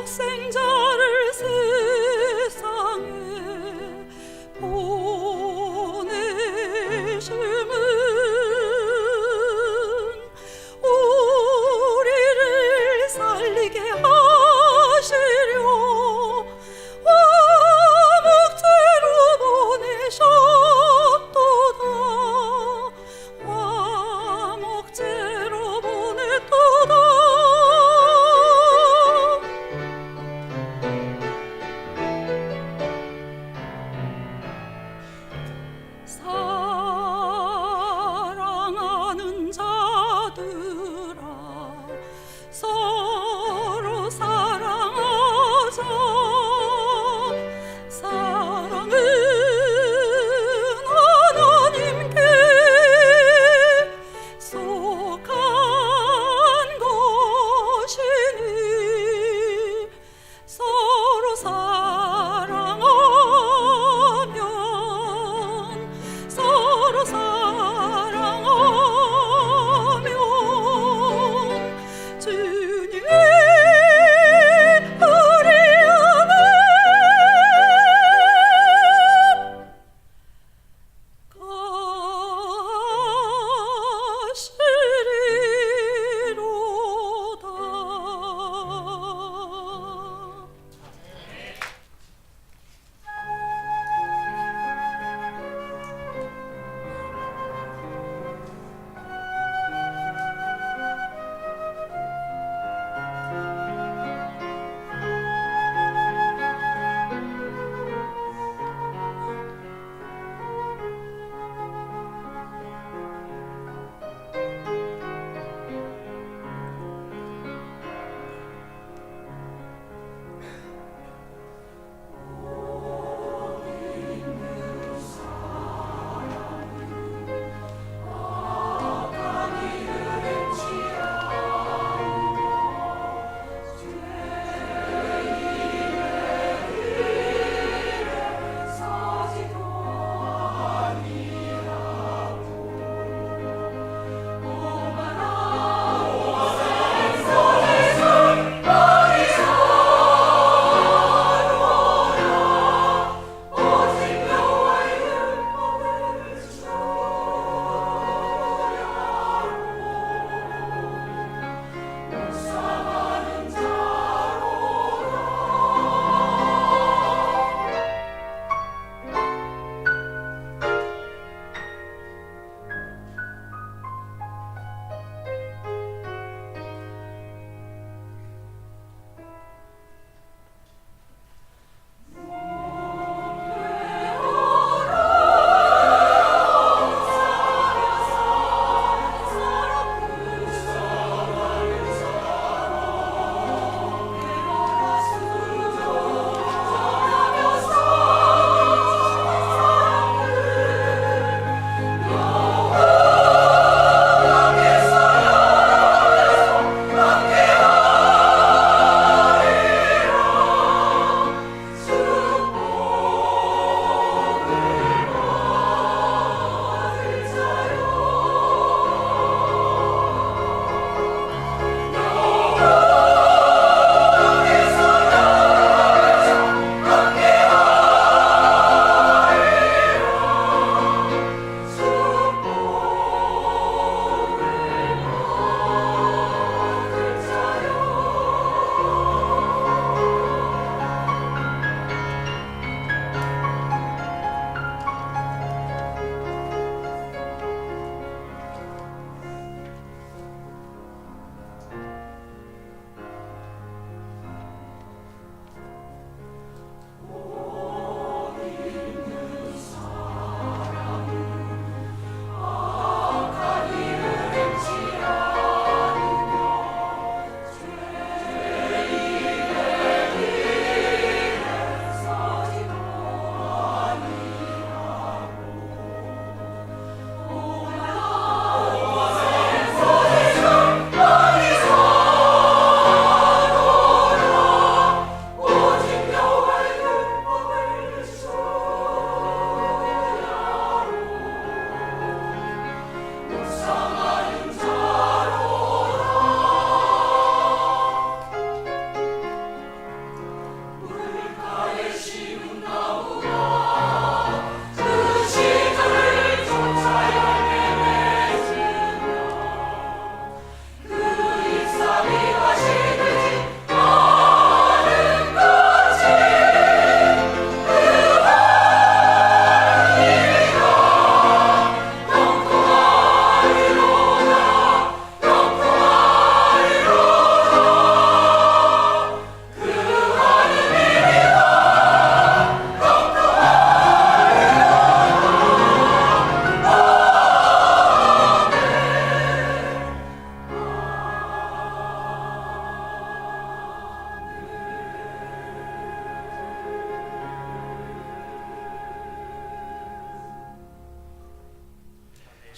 독생자를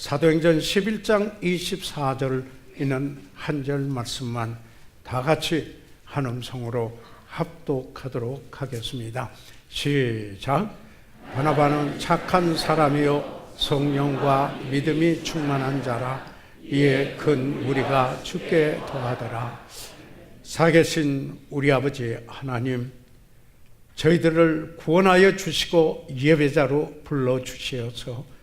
사도행전 11장 24절 있는 한 절 말씀만 다 같이 한 음성으로 합독하도록 하겠습니다. 시작. 바나바는 착한 사람이요 성령과 믿음이 충만한 자라. 이에 큰 무리가 죽게 더하더라. 살아계신 우리 아버지 하나님, 저희들을 구원하여 주시고 예배자로 불러주시어서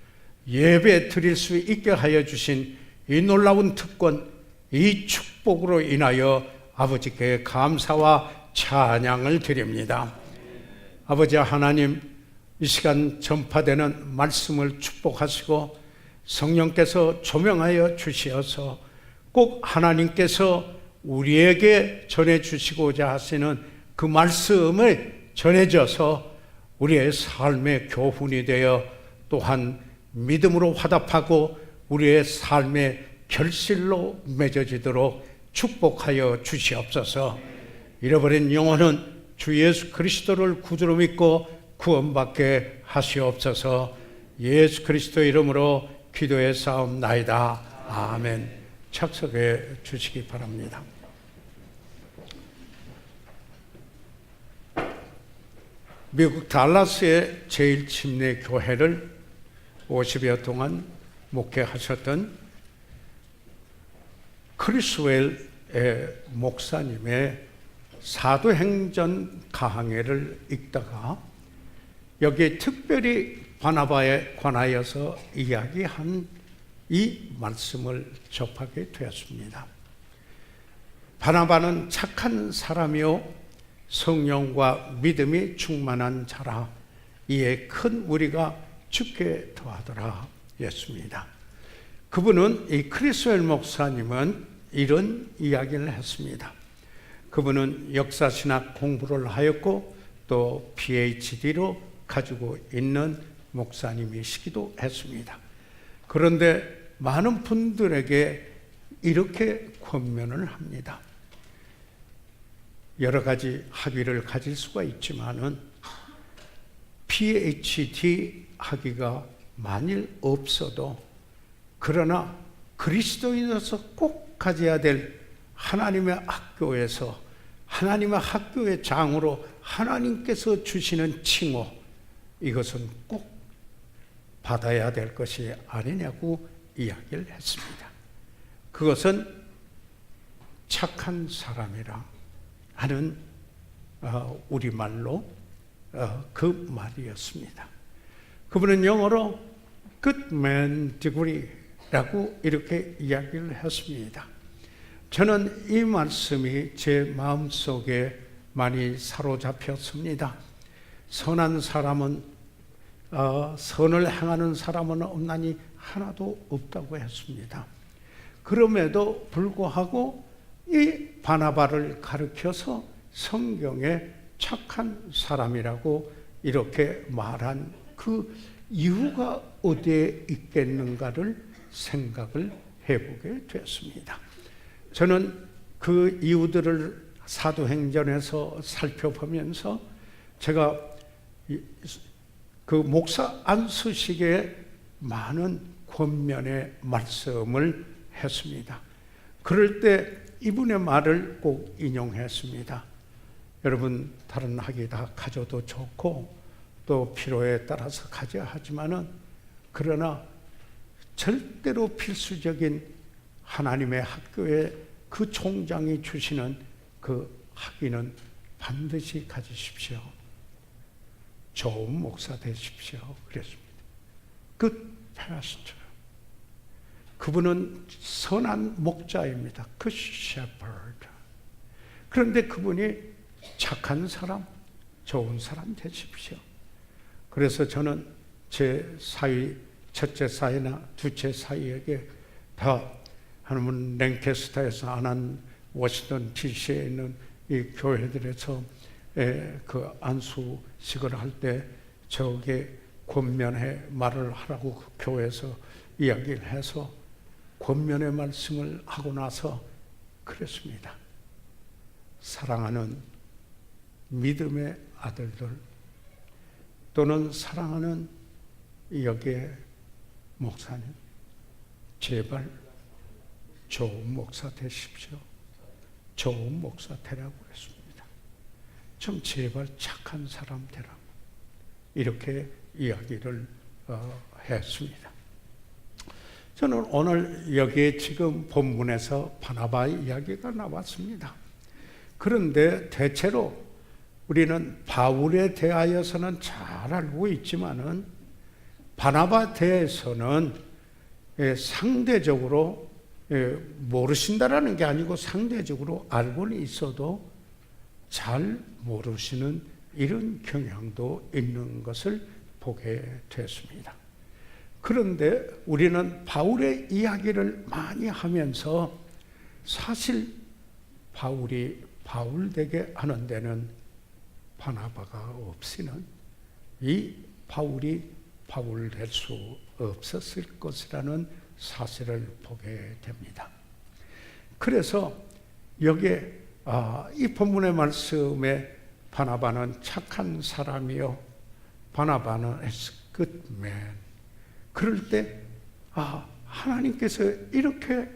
예배 드릴 수 있게 하여 주신 이 놀라운 특권, 이 축복으로 인하여 아버지께 감사와 찬양을 드립니다. 아버지 하나님, 이 시간 전파되는 말씀을 축복하시고 성령께서 조명하여 주시어서 꼭 하나님께서 우리에게 전해주시고자 하시는 그 말씀을 전해져서 우리의 삶의 교훈이 되어 또한 믿음으로 화답하고 우리의 삶의 결실로 맺어지도록 축복하여 주시옵소서. 잃어버린 영혼은 주 예수 그리스도를 구주로 믿고 구원받게 하시옵소서. 예수 그리스도 이름으로 기도의 싸움나이다. 아멘. 착석해 주시기 바랍니다. 미국 달라스의 제1침례교회를 50여 동안 목회하셨던 크리스웰의 목사님의 사도행전 강해를 읽다가 여기에 특별히 바나바에 관하여서 이야기한 이 말씀을 접하게 되었습니다. 바나바는 착한 사람이요 성령과 믿음이 충만한 자라. 이에 큰 무리가 죽게 더하더라 였습니다. 그분은, 이 크리스웰 목사님은 이런 이야기를 했습니다. 그분은 역사신학 공부를 하였고 또 PhD로 가지고 있는 목사님이시기도 했습니다. 그런데 많은 분들에게 이렇게 권면을 합니다. 여러 가지 학위를 가질 수가 있지만은 PhD 학위가 만일 없어도 그러나 그리스도인으로서 꼭 가져야 될 하나님의 학교에서 하나님의 학교의 장으로 하나님께서 주시는 칭호, 이것은 꼭 받아야 될 것이 아니냐고 이야기를 했습니다. 그것은 착한 사람이라 하는 우리말로 그 말이었습니다. 그분은 영어로 Good Man Degree라고 이렇게 이야기를 했습니다. 저는 이 말씀이 제 마음속에 많이 사로잡혔습니다. 선한 사람은 선을 행하는 사람은 없나니 하나도 없다고 했습니다. 그럼에도 불구하고 이 바나바를 가르쳐서 성경에 착한 사람이라고 이렇게 말한 그 이유가 어디에 있겠는가를 생각을 해보게 되었습니다. 저는 그 이유들을 사도행전에서 살펴보면서 제가 그 목사 안수식에 많은 권면의 말씀을 했습니다. 그럴 때 이분의 말을 꼭 인용했습니다. 여러분, 다른 학위 다 가져도 좋고 또 필요에 따라서 가져야 하지만은 그러나 절대로 필수적인 하나님의 학교에 그 총장이 주시는 그 학위는 반드시 가지십시오. 좋은 목사 되십시오. 그랬습니다. 그 패스터, 그분은 선한 목자입니다. 그 shepherd. 그런데 그분이 착한 사람, 좋은 사람 되십시오. 그래서 저는 제 사위, 첫째 사위나 둘째 사위에게 다 하나님은 랭캐스터에서 안한 워싱턴 DC에 있는 이 교회들에서 그 안수식을 할 때 저게 권면의 말을 하라고 그 교회에서 이야기를 해서 권면의 말씀을 하고 나서 그랬습니다. 사랑하는 믿음의 아들들 또는 사랑하는 여기에 목사님, 제발 좋은 목사 되십시오. 좋은 목사 되라고 그랬습니다. 좀 제발 착한 사람 되라고 이렇게 이야기를 했습니다. 저는 오늘 여기에 지금 본문에서 바나바의 이야기가 나왔습니다. 그런데 대체로 우리는 바울에 대하여서는 잘 알고 있지만은 바나바에 대해서는 상대적으로 모르신다라는 게 아니고 상대적으로 알고는 있어도 잘 모르시는 이런 경향도 있는 것을 보게 됐습니다. 그런데 우리는 바울의 이야기를 많이 하면서 사실 바울이 바울되게 하는 데는 바나바가 없이는 이 바울이 바울 될 수 없었을 것이라는 사실을 보게 됩니다. 그래서 여기에 이 본문의 말씀에 바나바는 착한 사람이요, 바나바는 is good man. 그럴 때 하나님께서 이렇게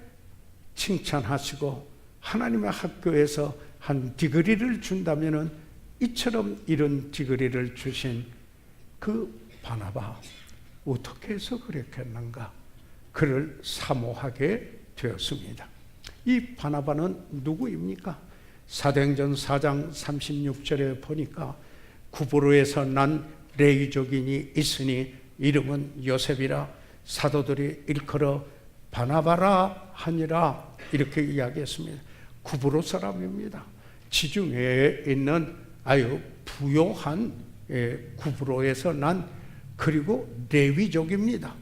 칭찬하시고 하나님의 학교에서 한 디그리를 준다면은 이처럼 이런 디그리를 주신 그 바나바 어떻게 해서 그랬겠는가? 그를 사모하게 되었습니다. 이 바나바는 누구입니까? 사도행전 4장 36절에 보니까 구브로에서 난 레위족인이 있으니 이름은 요셉이라 사도들이 일컬어 바나바라 하니라 이렇게 이야기했습니다. 구브로 사람입니다. 지중해에 있는 아주 부요한 구브로에서 난 그리고 레위족입니다.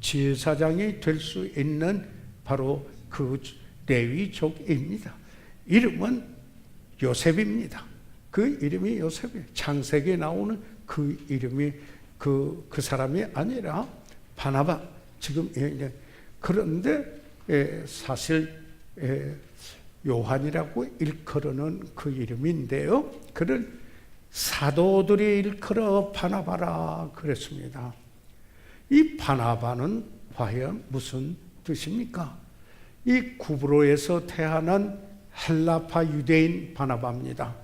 제사장이 될 수 있는 바로 그 레위족입니다. 이름은 요셉입니다. 그 이름이 요셉이에요. 창세기에 나오는 그 이름이 그 사람이 아니라 바나바. 지금 그런데 사실 요한이라고 일컬어는 그 이름인데요. 그를 사도들이 일컬어 바나바라 그랬습니다. 이 바나바는 과연 무슨 뜻입니까? 이 구브로에서 태어난 헬라파 유대인 바나바입니다.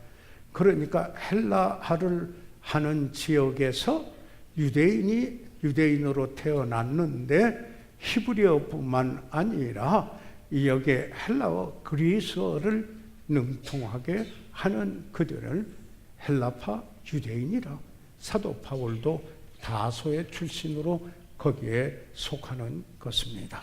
그러니까 헬라화를 하는 지역에서 유대인으로 태어났는데 히브리어뿐만 아니라 여기에 헬라어, 그리스어를 능통하게 하는 그들을 헬라파 유대인이라 사도 바울도 다소의 출신으로 거기에 속하는 것입니다.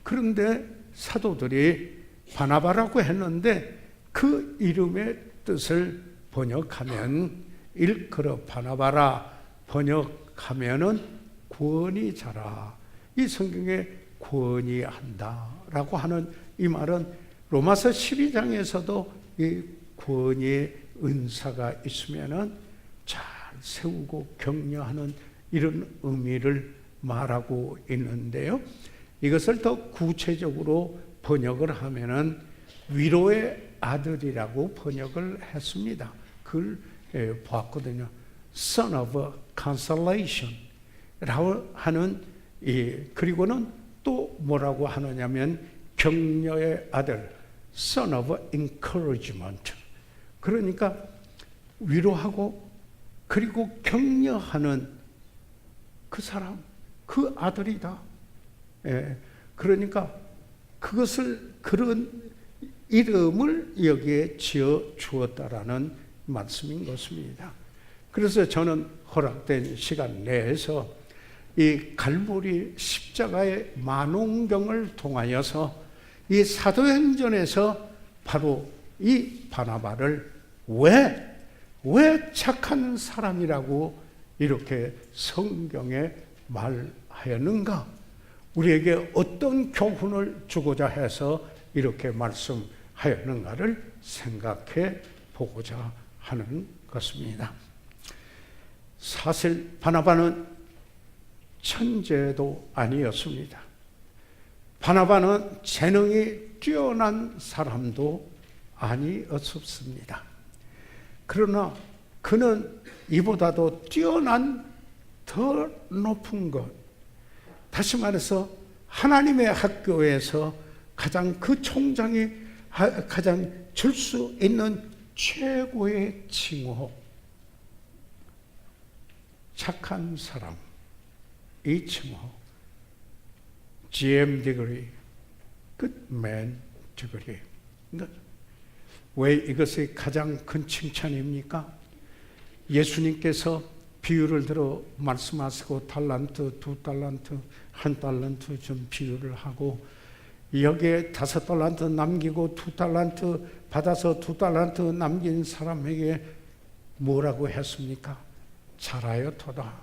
그런데 사도들이 바나바라고 했는데 그 이름의 뜻을 번역하면 일컬어 바나바라 번역하면은 구원이 자라. 이 성경에 구원이 한다라고 하는 이 말은 로마서 12장에서도 이 구원의 은사가 있으면은 잘 세우고 격려하는 이런 의미를 말하고 있는데요. 이것을 더 구체적으로 번역을 하면은 위로의 아들이라고 번역을 했습니다. 그걸 봤거든요. Son of consolation 라고 하는 그리고는 또 뭐라고 하느냐면 격려의 아들 Son of encouragement. 그러니까 위로하고 그리고 격려하는 그 사람, 그 아들이다. 그러니까 그런 이름을 여기에 지어 주었다라는 말씀인 것입니다. 그래서 저는 허락된 시간 내에서 이 갈보리 십자가의 만원경을 통하여서 이 사도행전에서 바로 이 바나바를 왜 착한 사람이라고 이렇게 성경에 말하였는가? 우리에게 어떤 교훈을 주고자 해서 이렇게 말씀하였는가를 생각해 보고자 하는 것입니다. 사실 바나바는 천재도 아니었습니다. 바나바는 재능이 뛰어난 사람도 아니었습니다. 그러나 그는 이보다도 뛰어난 더 높은 것, 다시 말해서 하나님의 학교에서 가장 그 총장이 가장 줄 수 있는 최고의 칭호, 착한 사람, 이 칭호, GM degree, good man degree. 왜 이것이 가장 큰 칭찬입니까? 예수님께서 비유를 들어 말씀하시고 달란트, 2달란트, 1달란트 좀 비유를 하고 여기에 5달란트 남기고 2달란트 받아서 2달란트 남긴 사람에게 뭐라고 했습니까? 잘하였도다.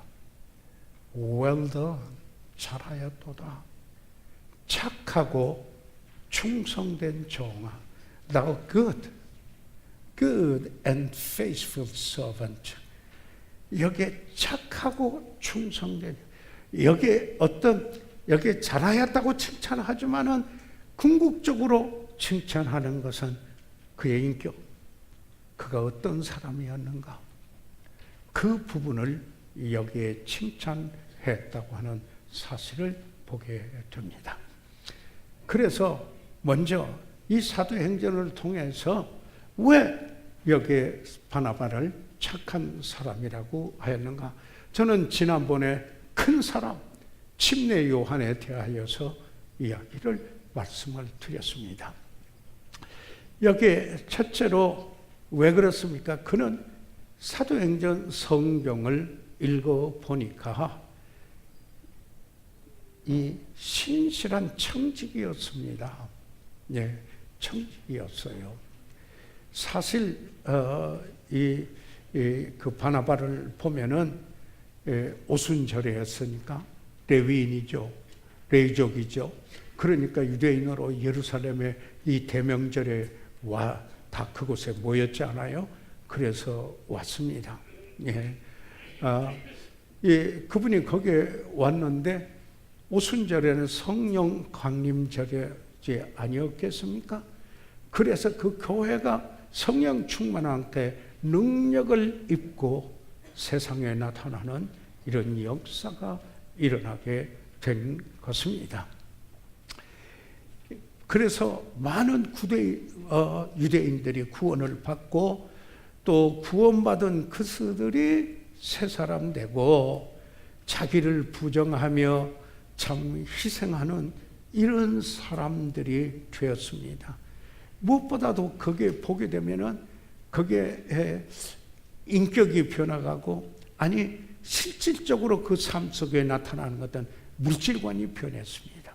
Well done. 잘하였도다. 착하고 충성된 종아. Thou good and faithful servant. 여기에 착하고 충성된, 여기에 잘하였다고 칭찬하지만은 궁극적으로 칭찬하는 것은 그의 인격, 그가 어떤 사람이었는가, 그 부분을 여기에 칭찬했다고 하는 사실을 보게 됩니다. 그래서 먼저 이 사도행전을 통해서 왜 여기에 바나바를 착한 사람이라고 하였는가? 저는 지난번에 큰 사람 침례 요한에 대하여서 이야기를 말씀을 드렸습니다. 여기에 첫째로 왜 그렇습니까? 그는 사도행전 성경을 읽어보니까 이 신실한 청직이었습니다. 예, 청직이었어요. 사실 그 바나바를 보면은 오순절에였으니까 레위인이죠, 레위족이죠. 그러니까 유대인으로 예루살렘의 이 대명절에 다 그곳에 모였지 않아요? 그래서 왔습니다. 예. 그분이 거기에 왔는데 오순절에는 성령 강림절이지 아니었겠습니까? 그래서 그 교회가 성령 충만한 때 능력을 입고 세상에 나타나는 이런 역사가 일어나게 된 것입니다. 그래서 많은 유대인들이 구원을 받고 또 구원받은 그들이 새 사람 되고 자기를 부정하며 참 희생하는 이런 사람들이 되었습니다. 무엇보다도 거기에 보게 되면은 거기에 인격이 변화가고, 아니 실질적으로 그 삶 속에 나타나는 것은 물질관이 변했습니다.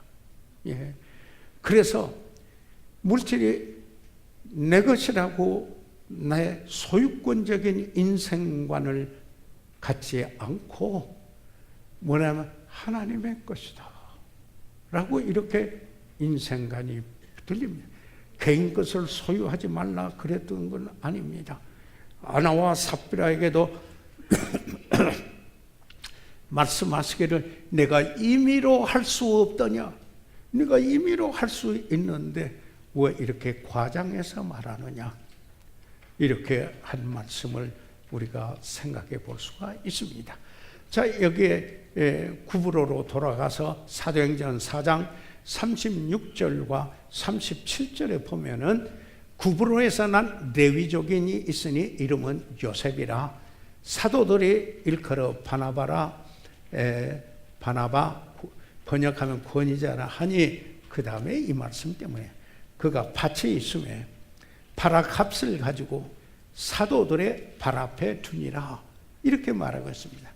예. 그래서 물질이 내 것이라고 나의 소유권적인 인생관을 갖지 않고 뭐냐면 하나님의 것이다 라고 이렇게 인생관이 들립니다. 개인 것을 소유하지 말라 그랬던 건 아닙니다. 아나와 삽비라에게도 말씀하시기를 내가 임의로 할 수 없더냐, 네가 임의로 할 수 있는데 왜 이렇게 과장해서 말하느냐, 이렇게 한 말씀을 우리가 생각해 볼 수가 있습니다. 자, 여기에 구브로로 돌아가서 사도행전 4장 36절과 37절에 보면은 구브로에서 난 레위족인이 있으니 이름은 요셉이라 사도들이 일컬어 바나바 번역하면 권위자라 하니, 그 다음에 이 말씀 때문에 그가 밭에 있음에 밭값을 가지고 사도들의 발 앞에 두니라 이렇게 말하고 있습니다.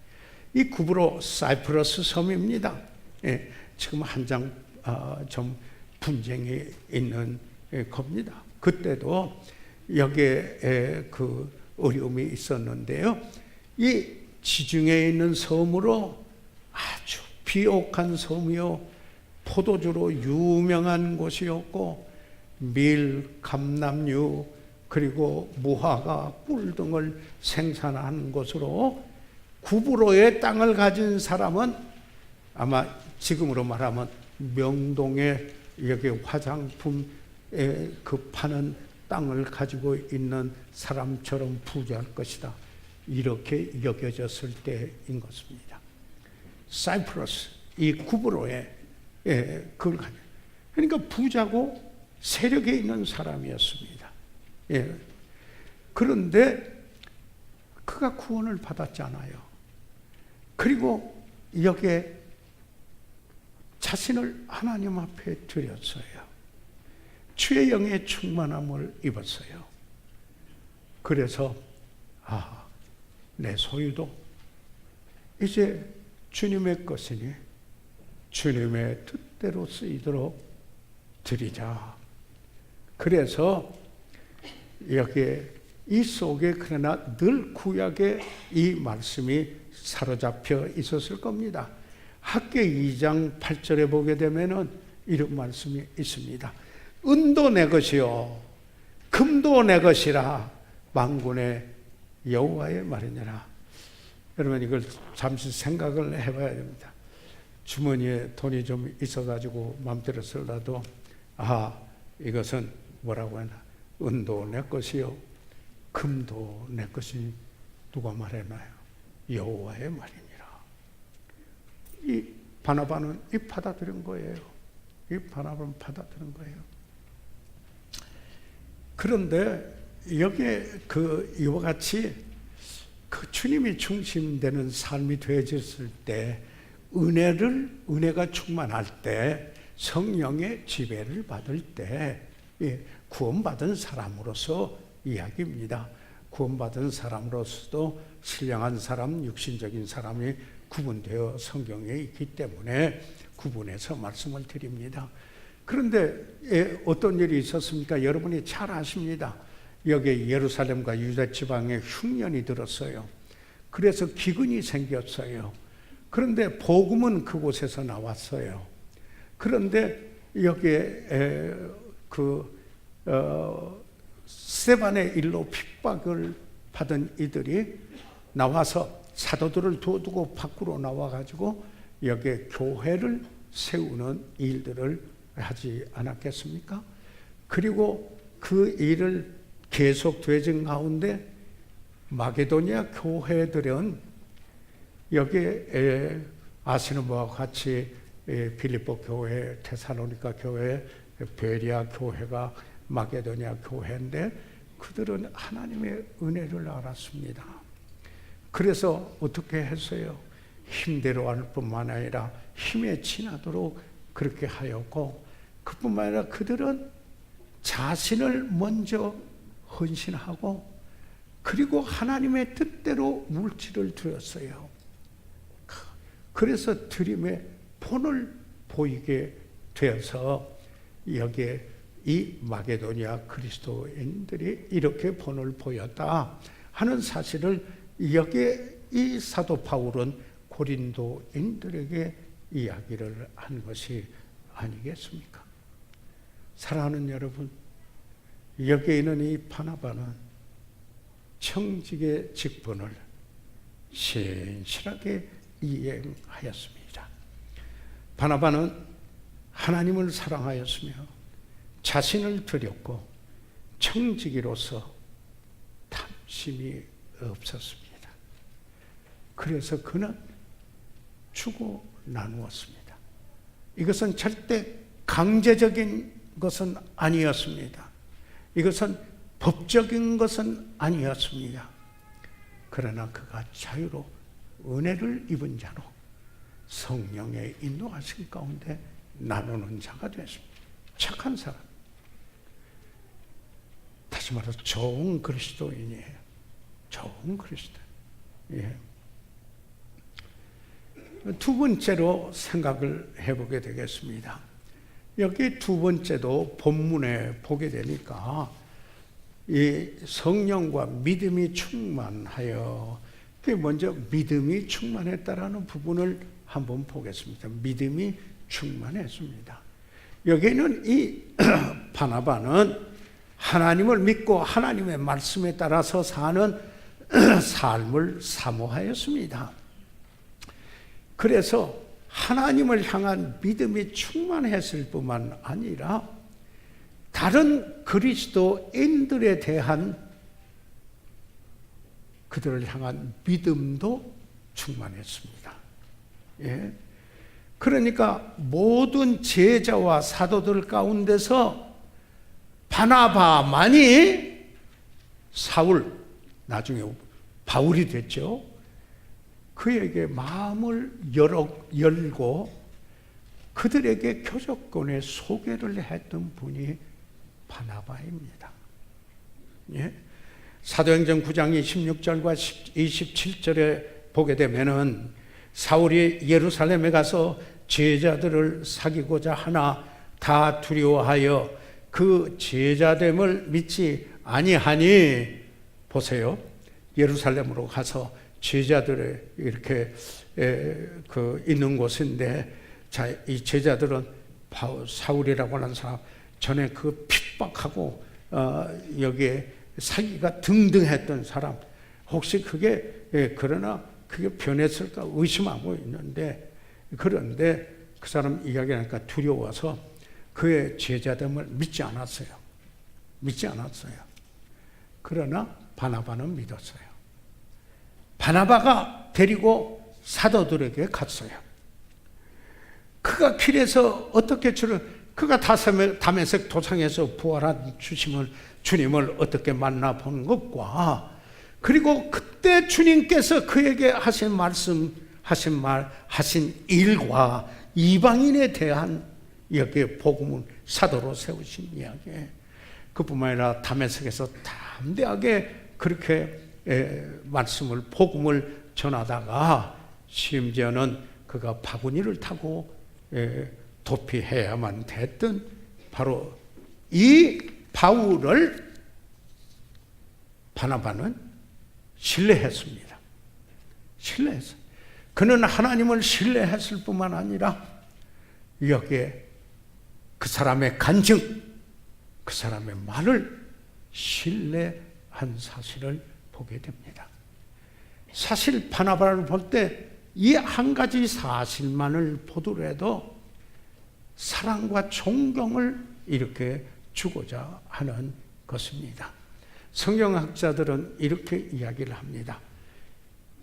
이 구브로 사이프러스 섬입니다. 예, 지금 한장 좀 분쟁이 있는 겁니다. 그때도 여기에 그 어려움이 있었는데요. 이 지중해에 있는 섬으로 아주 비옥한 섬이요, 포도주로 유명한 곳이었고 밀, 감남유 그리고 무화과, 꿀 등을 생산하는 곳으로 구브로의 땅을 가진 사람은 아마 지금으로 말하면 명동에 여기 화장품 그 파는 땅을 가지고 있는 사람처럼 부자할 것이다, 이렇게 여겨졌을 때인 것입니다. 사이프러스, 이 구브로에 예, 그걸 가져. 그러니까 부자고 세력에 있는 사람이었습니다. 예. 그런데 그가 구원을 받았잖아요. 그리고 여기에 자신을 하나님 앞에 드렸어요. 주의 영의 충만함을 입었어요. 그래서 내 소유도 이제 주님의 것이니 주님의 뜻대로 쓰이도록 드리자. 그래서 여기에 이 속에 그러나 늘 구약의 이 말씀이 사로잡혀 있었을 겁니다. 학계 2장 8절에 보게 되면은 이런 말씀이 있습니다. 은도 내 것이요 금도 내 것이라 만군의 여호와의 말이니라. 여러분 이걸 잠시 생각을 해봐야 됩니다. 주머니에 돈이 좀 있어가지고 마음대로 쓰려도 이것은 뭐라고 하나 은도 내 것이요 금도 내 것이 누가 말했나요? 여호와의 말이니라. 이 바나바는 이 받아들인 거예요. 이 바나바는 받아들인 거예요. 그런데 여기에 이와 같이 그 주님이 중심되는 삶이 되어졌을 때 은혜가 충만할 때 성령의 지배를 받을 때 구원받은 사람으로서 이야기입니다. 구원받은 사람으로서도 신령한 사람, 육신적인 사람이 구분되어 성경에 있기 때문에 구분해서 말씀을 드립니다. 그런데 어떤 일이 있었습니까? 여러분이 잘 아십니다. 여기 예루살렘과 유다 지방에 흉년이 들었어요. 그래서 기근이 생겼어요. 그런데 복음은 그곳에서 나왔어요. 그런데 여기에 스데반의 일로 핍박을 받은 이들이 나와서 사도들을 두고 밖으로 나와가지고 여기에 교회를 세우는 일들을 하지 않았겠습니까? 그리고 그 일을 계속 되진 가운데 마게도니아 교회들은 여기에 아시는 바와 같이 빌립보 교회, 데살로니가 교회, 베리아 교회가 마게도니아 교회인데 그들은 하나님의 은혜를 알았습니다. 그래서 어떻게 했어요? 힘대로 할 뿐만 아니라 힘에 지나도록 그렇게 하였고 그뿐만 아니라 그들은 자신을 먼저 헌신하고 그리고 하나님의 뜻대로 물질을 드렸어요. 그래서 드림의 본을 보이게 되어서 여기에 이 마게도니아 그리스도인들이 이렇게 본을 보였다 하는 사실을 여기에 이 사도 바울은 고린도인들에게 이야기를 한 것이 아니겠습니까? 사랑하는 여러분, 여기에 있는 이 바나바는 청직의 직분을 신실하게 이행하였습니다. 바나바는 하나님을 사랑하였으며 자신을 드렸고 청지기로서 탐심이 없었습니다. 그래서 그는 주고 나누었습니다. 이것은 절대 강제적인 것은 아니었습니다. 이것은 법적인 것은 아니었습니다. 그러나 그가 자유로 은혜를 입은 자로 성령의 인도하신 가운데 나누는 자가 되었습니다. 착한 사람. 다시 말해서 좋은 그리스도인이에요. 좋은 그리스도인. 예. 두 번째로 생각을 해보게 되겠습니다. 여기 두 번째도 본문에 보게 되니까 이 성령과 믿음이 충만하여, 먼저 믿음이 충만했다라는 부분을 한번 보겠습니다. 믿음이 충만했습니다. 여기는 이 바나바는 하나님을 믿고 하나님의 말씀에 따라서 사는 삶을 사모하였습니다. 그래서 하나님을 향한 믿음이 충만했을 뿐만 아니라 다른 그리스도인들에 대한 그들을 향한 믿음도 충만했습니다. 예. 그러니까 모든 제자와 사도들 가운데서 바나바만이 사울, 나중에 바울이 됐죠. 그에게 마음을 열고 그들에게 교적권의 소개를 했던 분이 바나바입니다. 예? 사도행전 9장 26절과 27절에 보게 되면은 사울이 예루살렘에 가서 제자들을 사귀고자 하나 다 두려워하여 그 제자됨을 믿지 아니하니, 보세요. 예루살렘으로 가서 제자들의 이렇게 있는 곳인데, 자, 이 제자들은 사울이라고 하는 사람 전에 그 핍박하고 여기에 사기가 등등했던 사람, 혹시 그게 그러나 그게 변했을까 의심하고 있는데, 그런데 그 사람 이야기하니까 두려워서 그의 제자됨을 믿지 않았어요. 그러나 바나바는 믿었어요. 바나바가 데리고 사도들에게 갔어요. 그가 길에서 어떻게 그가 다메섹 도상에서 부활한 주님을 어떻게 만나본 것과, 그리고 그때 주님께서 그에게 하신 말씀, 하신 일과 이방인에 대한 여기에 복음을 사도로 세우신 이야기, 그뿐만 아니라 다메섹에서 담대하게 그렇게 말씀을, 복음을 전하다가 심지어는 그가 바구니를 타고 도피해야만 됐던 바로 이 바울을 바나바는 신뢰했습니다. 신뢰했어요. 그는 하나님을 신뢰했을 뿐만 아니라 여기에 그 사람의 간증, 그 사람의 말을 신뢰한 사실을 보게 됩니다. 사실 바나바를 볼 때 이 한 가지 사실만을 보더라도 사랑과 존경을 이렇게 주고자 하는 것입니다. 성경학자들은 이렇게 이야기를 합니다.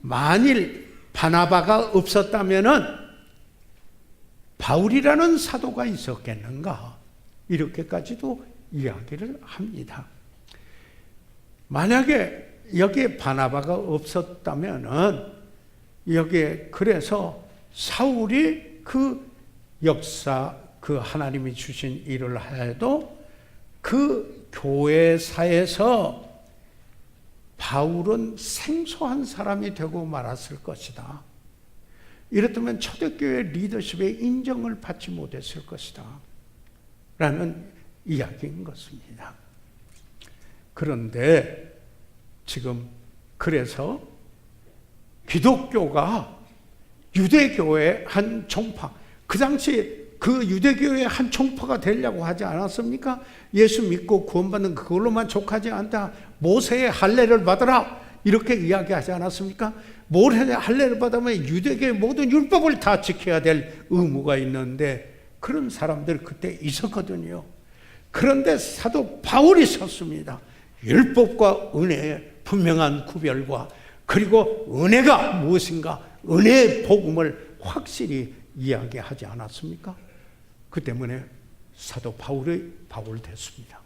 만일 바나바가 없었다면은 바울이라는 사도가 있었겠는가? 이렇게까지도 이야기를 합니다. 만약에 여기에 바나바가 없었다면은 여기에 그래서 사울이 그 역사, 그 하나님이 주신 일을 해도 그 교회사에서 바울은 생소한 사람이 되고 말았을 것이다. 이렇다면 초대교회 리더십의 인정을 받지 못했을 것이다 라는 이야기인 것입니다. 그런데 지금 그래서 기독교가 유대교의 한 종파, 그 당시 그 유대교의 한 종파가 되려고 하지 않았습니까? 예수 믿고 구원받는 그걸로만 족하지 않다. 모세의 할례를 받으라 이렇게 이야기하지 않았습니까? 할례를 받으면 유대교의 모든 율법을 다 지켜야 될 의무가 있는데 그런 사람들 그때 있었거든요. 그런데 사도 바울이 섰습니다. 율법과 은혜의 분명한 구별과, 그리고 은혜가 무엇인가, 은혜의 복음을 확실히 이야기하지 않았습니까? 그 때문에 사도 바울 됐습니다.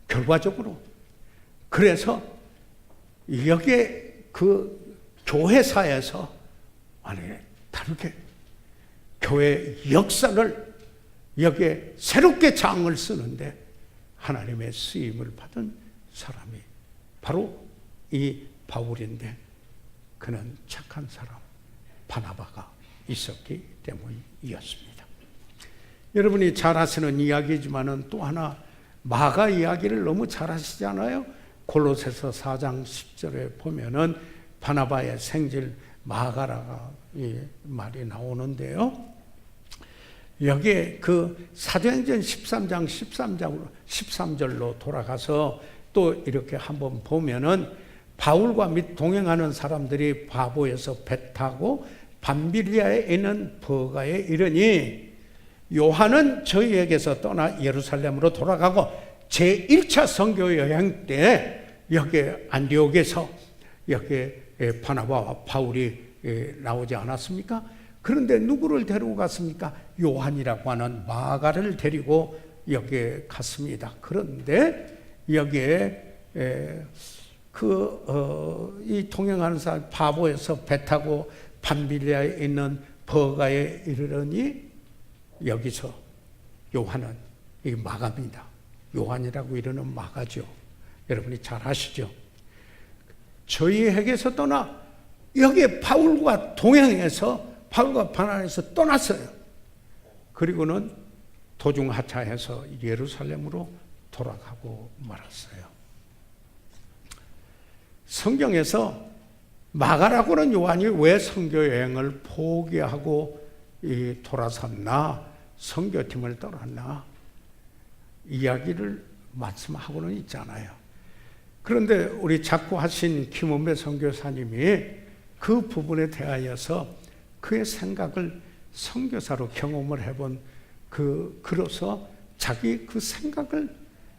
결과적으로. 그래서 여기에 그 교회사에서 다르게 교회 역사를 여기에 새롭게 장을 쓰는데 하나님의 쓰임을 받은 사람이 바로 이 바울인데, 그는 착한 사람 바나바가 있었기 때문이었습니다. 여러분이 잘 아시는 이야기지만은 또 하나 마가 이야기를 너무 잘 아시잖아요. 골로새서 4장 10절에 보면은 바나바의 생질 마가라가 이 말이 나오는데요. 여기에 그 사도행전 13장 13절로 돌아가서 또 이렇게 한번 보면은 바울과 및 동행하는 사람들이 바보에서 배 타고 밤빌리아에 있는 버가에 이르니 요한은 저희에게서 떠나 예루살렘으로 돌아가고 제1차 선교 여행 때 여기에 안디옥에서 여기에 바나바와 바울이 나오지 않았습니까? 그런데 누구를 데리고 갔습니까? 요한이라고 하는 마가를 데리고 여기에 갔습니다. 그런데 여기에 이 동행하는 사람 바보에서 배 타고 밤빌리아에 있는 버가에 이르러니 여기서 요한은 이 마가입니다. 요한이라고 이르는 마가죠. 여러분이 잘 아시죠? 저희에게서 떠나 여기에 바울과 동행해서 바울과 반환해서 떠났어요. 그리고는 도중 하차해서 예루살렘으로 돌아가고 말았어요. 성경에서 마가라고는 요한이 왜 선교 여행을 포기하고 돌아섰나, 선교팀을 떠났나 이야기를 말씀하고는 있잖아요. 그런데 우리 작고하신 김원배 선교사님이 그 부분에 대하여서 그의 생각을 선교사로 경험을 해본 그로서 자기 그 생각을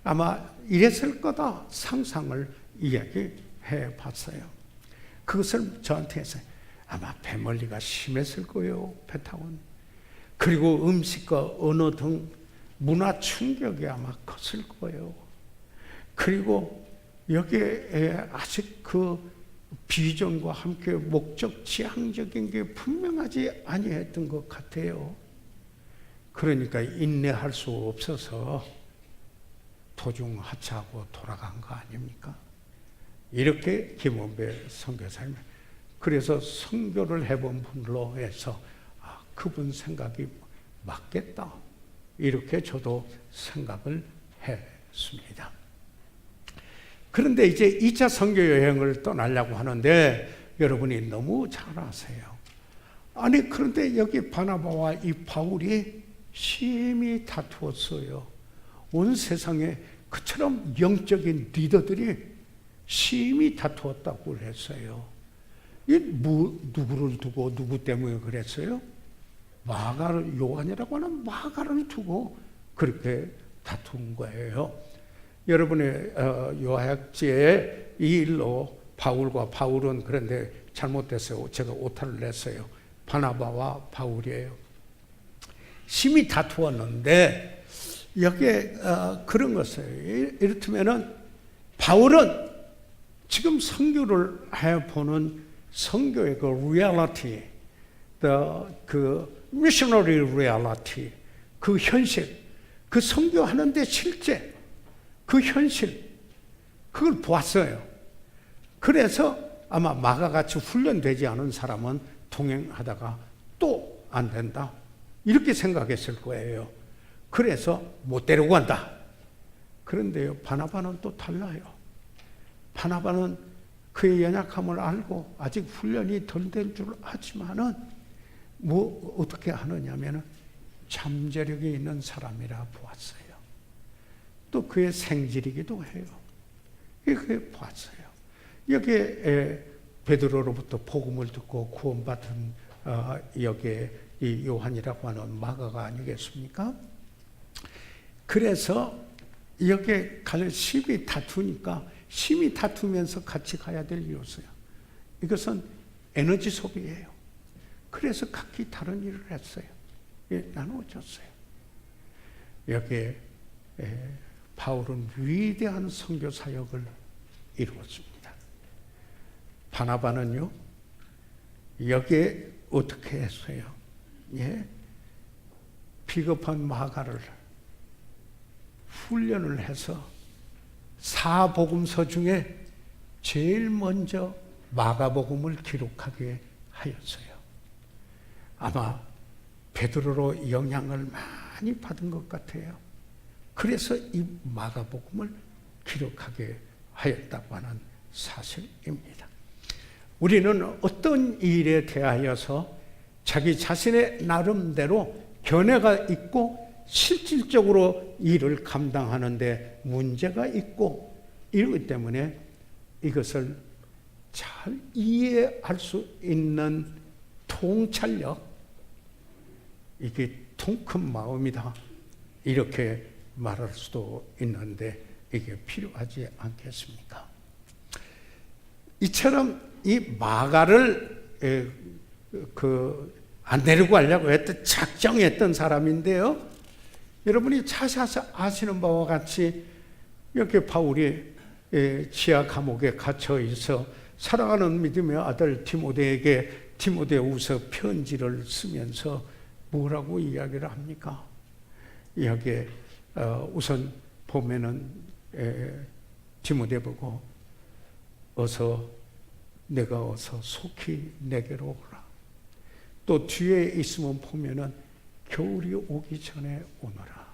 아마 이랬을 거다 상상을 이야기해 봤어요. 그것을 저한테 했어요. 아마 배멀리가 심했을 거예요, 배 타고는. 그리고 음식과 언어 등 문화 충격이 아마 컸을 거예요. 그리고 여기에 아직 그 비전과 함께 목적 지향적인 게 분명하지 아니했던 것 같아요. 그러니까 인내할 수 없어서 도중 하차하고 돌아간 거 아닙니까? 이렇게 김원배 선교사님, 그래서 선교를 해본 분으로 해서 그분 생각이 맞겠다, 이렇게 저도 생각을 했습니다. 그런데 이제 2차 선교 여행을 떠나려고 하는데 여러분이 너무 잘 아세요. 아니 그런데 여기 바나바와 이 바울이 심히 다투었어요. 온 세상에 그처럼 영적인 리더들이 심히 다투었다고 했어요. 누구를 두고 누구 때문에 그랬어요? 마가를, 요한이라고 하는 마가를 두고 그렇게 다툰 거예요. 여러분의 요약지에 이 일로 바울은 그런데 잘못됐어요. 제가 오타를 냈어요. 바나바와 바울이에요. 심히 다투었는데 여기에 그런 것이에요. 이렇다면은 바울은 지금 선교를 해보는 선교의 그 reality, 그 missionary reality, 그 현실, 그 선교하는데 실제 그 현실, 그걸 보았어요. 그래서 아마 마가같이 훈련되지 않은 사람은 동행하다가 또 안 된다, 이렇게 생각했을 거예요. 그래서 못 데리고 간다. 그런데요, 바나바는 또 달라요. 바나바는 그의 연약함을 알고 아직 훈련이 덜 된 줄 알지만은 어떻게 하느냐면은 잠재력이 있는 사람이라 보았어요. 또 그의 생질이기도 해요. 그게 보았어요. 여기에 베드로로부터 복음을 듣고 구원받은 여기에 이 요한이라고 하는 마가가 아니겠습니까? 그래서 여기에 심히 다투니까 심히 다투면서 같이 가야 될 이유였어요. 이것은 에너지 소비예요. 그래서 각기 다른 일을 했어요. 나누어졌어요. 여기에 바울은 위대한 선교 사역을 이루었습니다. 바나바는요, 여기에 어떻게 했어요? 비겁한 마가를 훈련을 해서 사복음서 중에 제일 먼저 마가복음을 기록하게 하였어요. 아마 베드로로 영향을 많이 받은 것 같아요. 그래서 이 마가복음을 기록하게 하였다고 하는 사실입니다. 우리는 어떤 일에 대하여서 자기 자신의 나름대로 견해가 있고 실질적으로 일을 감당하는데 문제가 있고 이러기 때문에 이것을 잘 이해할 수 있는 통찰력, 이게 통큰 마음이다, 이렇게 말할 수도 있는데 이게 필요하지 않겠습니까? 이처럼 이 마가를 안 데리고 가려고 했던 작정했던 사람인데요. 여러분이 잘 아시는 바와 같이 이렇게 바울이 지하 감옥에 갇혀 있어 사랑하는 믿음의 아들 디모데에게 디모데후서 편지를 쓰면서 뭐라고 이야기를 합니까? 여기에 우선 보면은 디모데 보고 내가 어서 속히 내게로 오라. 또 뒤에 있으면 보면은 겨울이 오기 전에 오너라.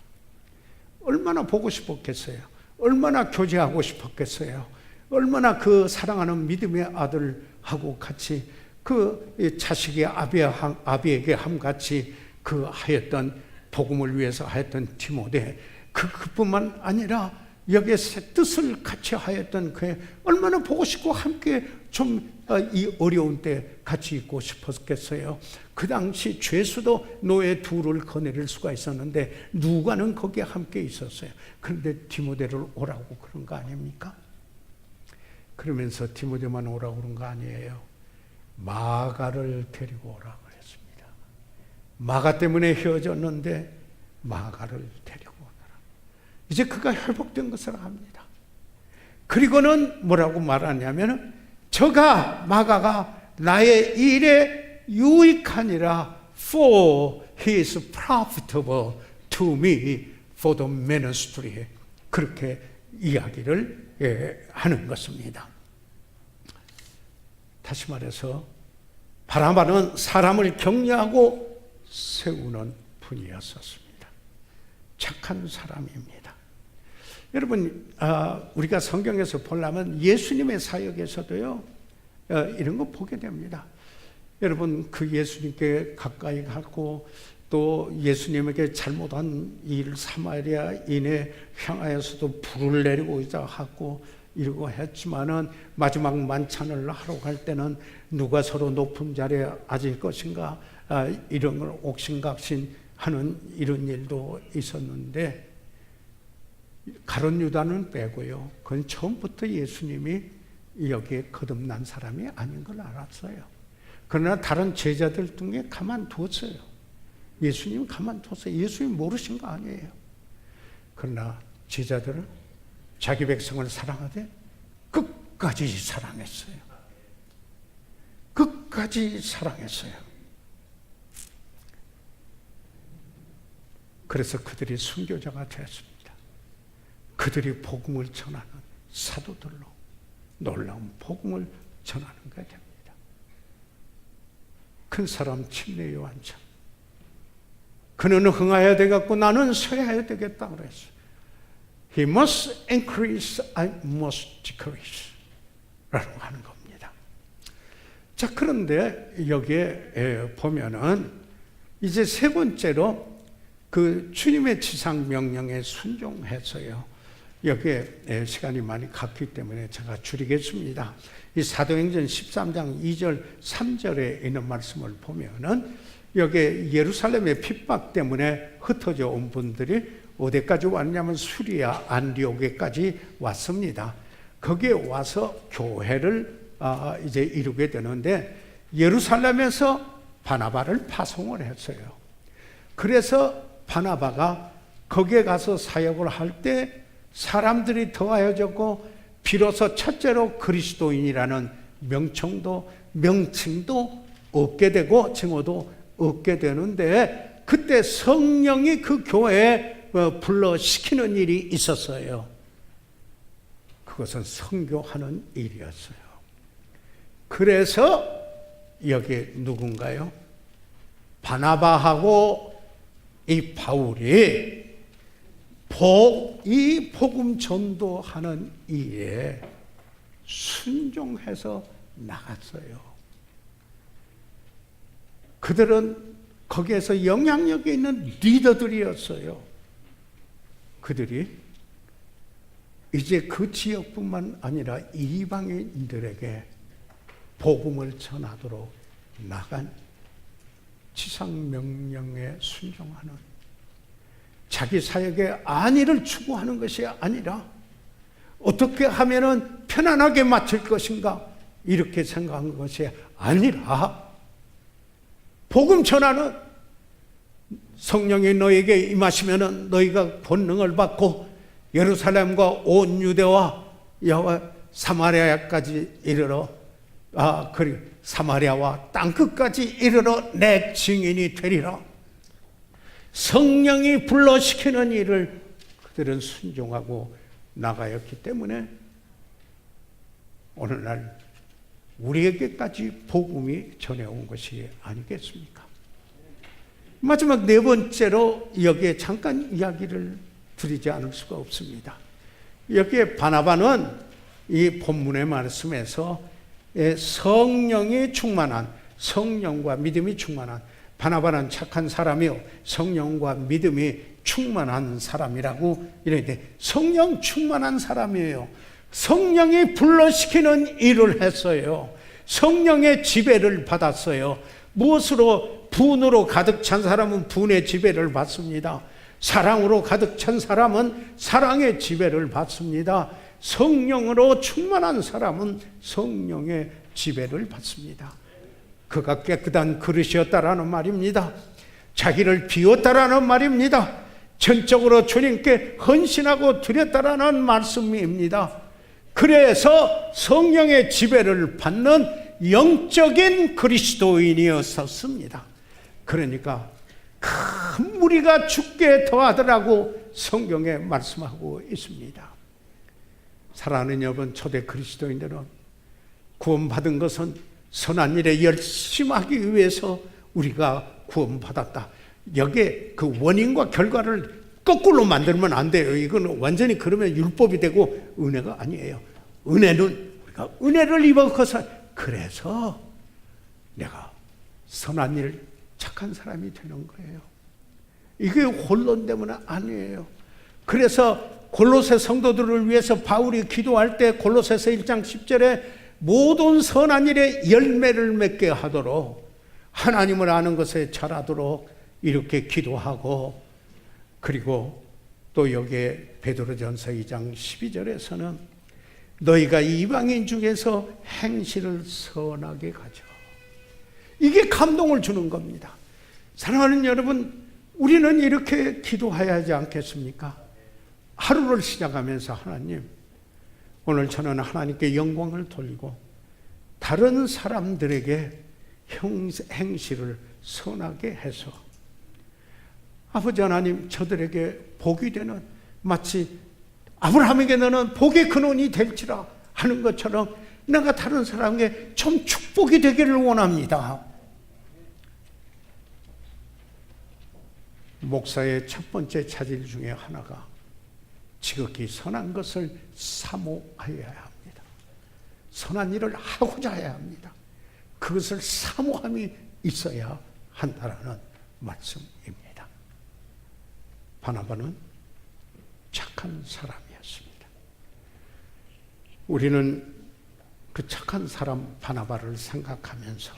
얼마나 보고 싶었겠어요. 얼마나 교제하고 싶었겠어요. 얼마나 그 사랑하는 믿음의 아들하고 같이 그 자식의 아비에게 함같이 그 하였던 복음을 위해서 하였던 디모데, 그뿐만 아니라 여기에 뜻을 같이 하였던 그의 얼마나 보고 싶고 함께 좀 이 어려운 때 같이 있고 싶었겠어요. 그 당시 죄수도 노예 둘을 거느릴 수가 있었는데 누가는 거기에 함께 있었어요. 그런데 디모데를 오라고 그런 거 아닙니까? 그러면서 디모데만 오라고 그런 거 아니에요. 마가를 데리고 오라고 그랬습니다. 마가 때문에 헤어졌는데 마가를 데리고 오너라. 이제 그가 회복된 것을 압니다. 그리고는 뭐라고 말하냐면 저가 마가가 나의 일에 유익하니라 for he is profitable to me for the ministry. 그렇게 이야기를 하는 것입니다. 다시 말해서 바나바는 사람을 격려하고 세우는 분이었었습니다. 착한 사람입니다. 여러분, 우리가 성경에서 보려면 예수님의 사역에서도요, 이런 거 보게 됩니다. 여러분, 그 예수님께 가까이 가고 또 예수님에게 잘못한 일 사마리아인에 향하여서도 불을 내리고 있다 하고 이러고 했지만은 마지막 만찬을 하러 갈 때는 누가 서로 높은 자리에 앉을 것인가, 이런 걸 옥신각신 하는 이런 일도 있었는데, 가룟 유다는 빼고요. 그건 처음부터 예수님이 여기에 거듭난 사람이 아닌 걸 알았어요. 그러나 다른 제자들 중에 가만두었어요. 예수님 가만뒀어요. 예수님 모르신 거 아니에요. 그러나 제자들은 자기 백성을 사랑하되 끝까지 사랑했어요. 끝까지 사랑했어요. 그래서 그들이 순교자가 되었습니다. 그들이 복음을 전하는 사도들로 놀라운 복음을 전하는 것이 됩니다. 큰 사람 침례 요한처럼 그는 흥하여야 되겠고 나는 쇠해야 되겠다 그랬어요. He must increase, I must decrease 라고 하는 겁니다. 자, 그런데 여기에 보면은 이제 세 번째로 그 주님의 지상 명령에 순종해서요. 여기에 시간이 많이 갔기 때문에 제가 줄이겠습니다. 이 사도행전 13장 2절 3절에 있는 말씀을 보면은 여기에 예루살렘의 핍박 때문에 흩어져 온 분들이 어디까지 왔냐면 수리아 안디오게까지 왔습니다. 거기에 와서 교회를 이제 이루게 되는데 예루살렘에서 바나바를 파송을 했어요. 그래서 바나바가 거기에 가서 사역을 할 때 사람들이 더하여졌고 비로소 첫째로 그리스도인이라는 명칭도 얻게 되고 증오도 얻게 되는데 그때 성령이 그 교회에 불러시키는 일이 있었어요. 그것은 선교하는 일이었어요. 그래서 여기 누군가요? 바나바하고 이 바울이 이 복음 전도하는 일에 순종해서 나갔어요. 그들은 거기에서 영향력이 있는 리더들이었어요. 그들이 이제 그 지역뿐만 아니라 이방인들에게 복음을 전하도록 나간 지상 명령에 순종하는 자기 사역의 안위를 추구하는 것이 아니라 어떻게 하면은 편안하게 마칠 것인가 이렇게 생각한 것이 아니라 복음 전하는 성령이 너에게 임하시면은 너희가 본능을 받고 예루살렘과 온 유대와 사마리아까지 이르러 그리고 사마리아와 땅끝까지 이르러 내 증인이 되리라. 성령이 불러시키는 일을 그들은 순종하고 나가였기 때문에 오늘날 우리에게까지 복음이 전해온 것이 아니겠습니까? 마지막 네 번째로 여기에 잠깐 이야기를 드리지 않을 수가 없습니다. 여기에 바나바는 이 본문의 말씀에서 성령이 충만한, 성령과 믿음이 충만한, 바나바는 착한 사람이요 성령과 믿음이 충만한 사람이라고 이랬는데, 성령 충만한 사람이에요. 성령이 불러시키는 일을 했어요. 성령의 지배를 받았어요. 무엇으로? 분으로 가득 찬 사람은 분의 지배를 받습니다. 사랑으로 가득 찬 사람은 사랑의 지배를 받습니다. 성령으로 충만한 사람은 성령의 지배를 받습니다. 그가 깨끗한 그릇이었다라는 말입니다. 자기를 비웠다라는 말입니다. 전적으로 주님께 헌신하고 드렸다라는 말씀입니다. 그래서 성령의 지배를 받는 영적인 그리스도인이었습니다. 그러니까 큰 무리가 죽게 더하더라고 성경에 말씀하고 있습니다. 사랑하는 여러분, 초대 그리스도인들은 구원받은 것은 선한 일에 열심히 하기 위해서 우리가 구원받았다. 여기에 그 원인과 결과를 거꾸로 만들면 안 돼요. 이건 완전히 그러면 율법이 되고 은혜가 아니에요. 은혜는 우리가 은혜를 입어서, 그래서 내가 선한 일, 착한 사람이 되는 거예요. 이게 혼론 때문에 아니에요. 그래서 골로새 성도들을 위해서 바울이 기도할 때 골로새서 1장 10절에 모든 선한 일에 열매를 맺게 하도록, 하나님을 아는 것에 잘하도록 이렇게 기도하고, 그리고 또 여기에 베드로전서 2장 12절에서는 너희가 이방인 중에서 행실을 선하게 가져. 이게 감동을 주는 겁니다. 사랑하는 여러분, 우리는 이렇게 기도해야 하지 않겠습니까? 하루를 시작하면서 하나님, 오늘 저는 하나님께 영광을 돌리고 다른 사람들에게 행실을 선하게 해서 아버지 하나님, 저들에게 복이 되는, 마치 아브라함에게 너는 복의 근원이 될지라 하는 것처럼 내가 다른 사람에게 좀 축복이 되기를 원합니다. 목사의 첫 번째 차질 중에 하나가 지극히 선한 것을 사모하여야 합니다. 선한 일을 하고자 해야 합니다. 그것을 사모함이 있어야 한다라는 말씀입니다. 바나바는 착한 사람이었습니다. 우리는 그 착한 사람 바나바를 생각하면서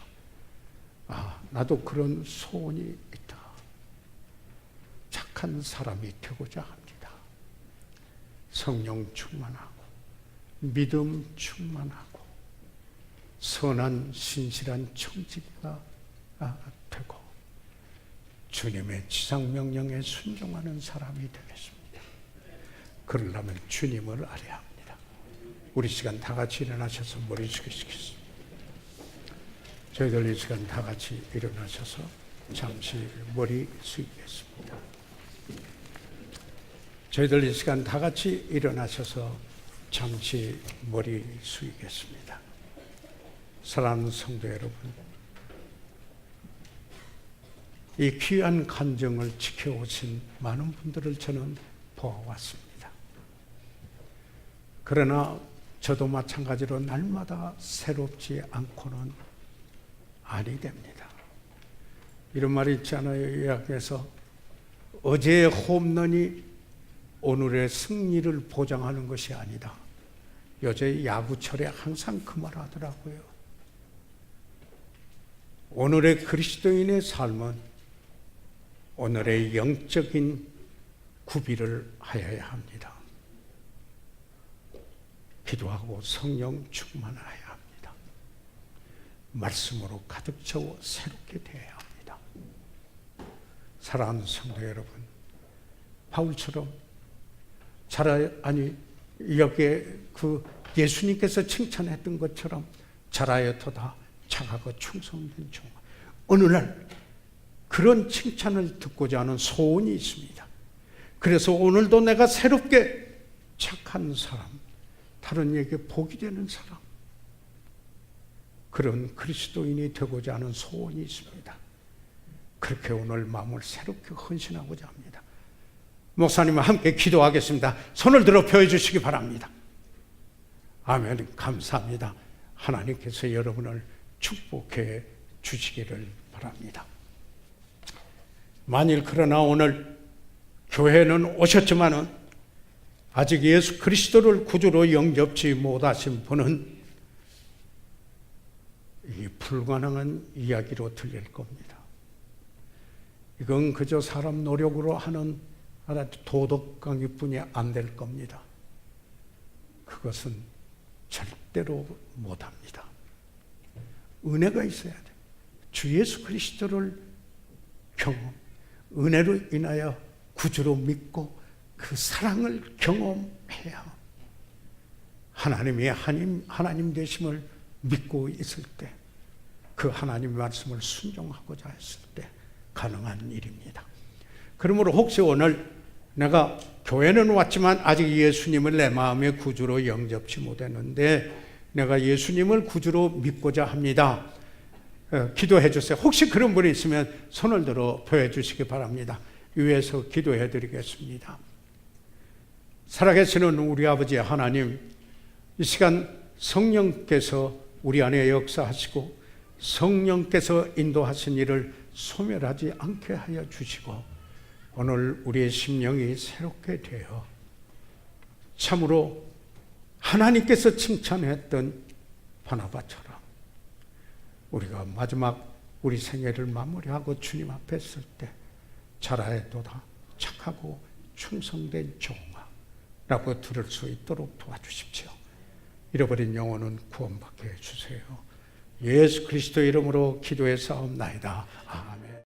나도 그런 소원이 있다. 착한 사람이 되고자 합니다. 성령 충만하고 믿음 충만하고 선한 신실한 청지기가 되고 주님의 지상명령에 순종하는 사람이 되겠습니다. 그러려면 주님을 알아야 합니다. 우리 시간 다 같이 일어나셔서 머리 숙이시겠습니다. 저희들 이 시간 다 같이 일어나셔서 잠시 머리 숙이겠습니다. 저희들 이 시간 다 같이 일어나셔서 잠시 머리 숙이겠습니다. 사랑하는 성도 여러분, 이 귀한 간증을 지켜오신 많은 분들을 저는 보아왔습니다. 그러나 저도 마찬가지로 날마다 새롭지 않고는 아니 됩니다. 이런 말이 있지 않아요? 의학에서 어제의 홈런이 오늘의 승리를 보장하는 것이 아니다. 요새 야구철에 항상 그 말 하더라고요. 오늘의 그리스도인의 삶은 오늘의 영적인 구비를 하여야 합니다. 기도하고 성령 충만하여야 합니다. 말씀으로 가득 채워 새롭게 되어야 합니다. 사랑하는 성도 여러분, 바울처럼 여기에 예수님께서 칭찬했던 것처럼 잘하였도다 착하고 충성된 종아. 어느 날 그런 칭찬을 듣고자 하는 소원이 있습니다. 그래서 오늘도 내가 새롭게 착한 사람, 다른 이에게 복이 되는 사람, 그런 그리스도인이 되고자 하는 소원이 있습니다. 그렇게 오늘 마음을 새롭게 헌신하고자 합니다. 목사님과 함께 기도하겠습니다. 손을 들어 펴 주시기 바랍니다. 아멘. 감사합니다. 하나님께서 여러분을 축복해 주시기를 바랍니다. 만일 그러나 오늘 교회는 오셨지만은 아직 예수 그리스도를 구주로 영접지 못하신 분은 이 불가능한 이야기로 들릴 겁니다. 이건 그저 사람 노력으로 하는 도덕 강의뿐이 안 될 겁니다. 그것은 절대로 못합니다. 은혜가 있어야 돼. 주 예수 그리스도를 은혜로 인하여 구주로 믿고 그 사랑을 경험해야 하나님의 하나님 되심을 믿고 있을 때, 그 하나님의 말씀을 순종하고자 했을 때 가능한 일입니다. 그러므로 혹시 오늘 내가 교회는 왔지만 아직 예수님을 내 마음의 구주로 영접치 못했는데 내가 예수님을 구주로 믿고자 합니다. 기도해 주세요. 혹시 그런 분이 있으면 손을 들어 보여주시기 바랍니다. 위에서 기도해 드리겠습니다. 살아계시는 우리 아버지 하나님, 이 시간 성령께서 우리 안에 역사하시고 성령께서 인도하신 일을 소멸하지 않게 하여 주시고 오늘 우리의 심령이 새롭게 되어 참으로 하나님께서 칭찬했던 바나바처럼 우리가 마지막 우리 생애를 마무리하고 주님 앞에 설 때 잘하였도다 착하고 충성된 종아라고 들을 수 있도록 도와주십시오. 잃어버린 영혼은 구원받게 해주세요. 예수 그리스도 이름으로 기도해 싸움나이다. 아멘.